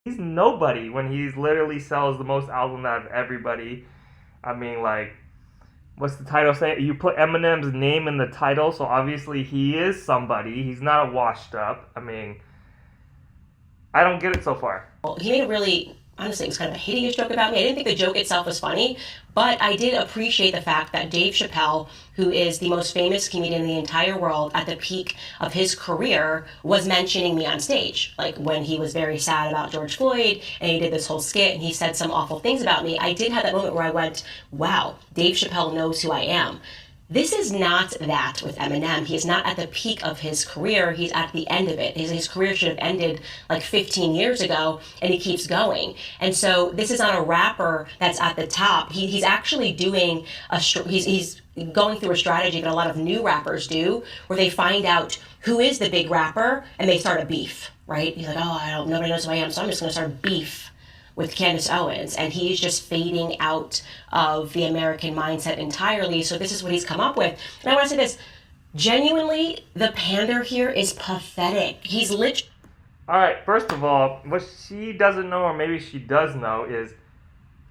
he's nobody when he's literally sells the most albums out of everybody. I mean, like, what's the title say? You put Eminem's name in the title, so obviously he is somebody. He's not a washed up. I mean, I don't get it so far. He made a really, honestly, it was kind of a hideous joke about me. I didn't think the joke itself was funny, but I did appreciate the fact that Dave Chappelle, who is the most famous comedian in the entire world at the peak of his career, was mentioning me on stage. Like when he was very sad about George Floyd and he did this whole skit and he said some awful things about me, I did have that moment where I went, wow, Dave Chappelle knows who I am. This is not that with Eminem. He is not at the peak of his career. He's at the end of it. His career should have ended like 15 years ago, and he keeps going. And so this is not a rapper that's at the top. He's actually doing he's going through a strategy that a lot of new rappers do, where they find out who is the big rapper and they start a beef. Right? He's like, oh, I don't. Nobody knows who I am, so I'm just going to start a beef with Candace Owens, and he's just fading out of the American mindset entirely. So this is what he's come up with. And I want to say this, genuinely, the pander here is pathetic. He's literally... All right, first of all, what she doesn't know, or maybe she does know, is,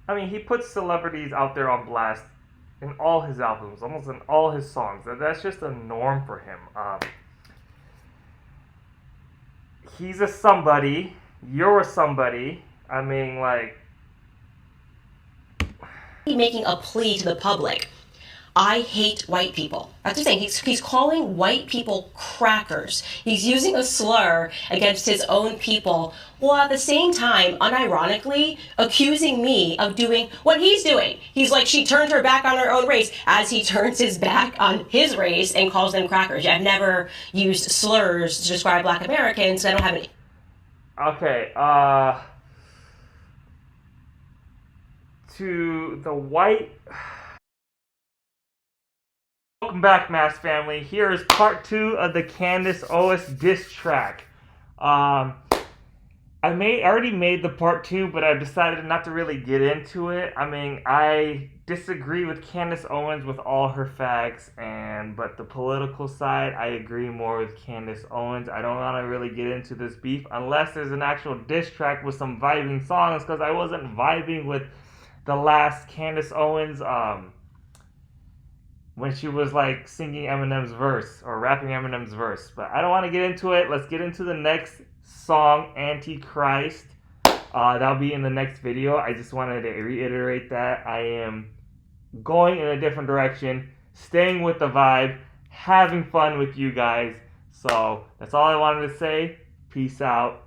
I mean, he puts celebrities out there on blast in all his albums, almost in all his songs. That's just a norm for him. He's a somebody. You're a somebody. I mean, like, making a plea to the public. I hate white people. That's what he's saying. He's calling white people crackers. He's using a slur against his own people, while at the same time, unironically, accusing me of doing what he's doing. He's like, she turned her back on her own race, as he turns his back on his race and calls them crackers. I've never used slurs to describe black Americans, so I don't have any. okay, to the white. Welcome back, Mass Family. Here is part 2 of the Candace Owens diss track. I already made the part 2, but I decided not to really get into it. I mean, I disagree with Candace Owens with all her facts, but the political side, I agree more with Candace Owens. I don't want to really get into this beef unless there's an actual diss track with some vibing songs, because I wasn't vibing with the last Candace Owens when she was like singing Eminem's verse or rapping Eminem's verse. But I don't want to get into it. Let's get into the next song, Antichrist. That'll be in the next video. I just wanted to reiterate that I am going in a different direction, staying with the vibe, having fun with you guys. So that's all I wanted to say. Peace out.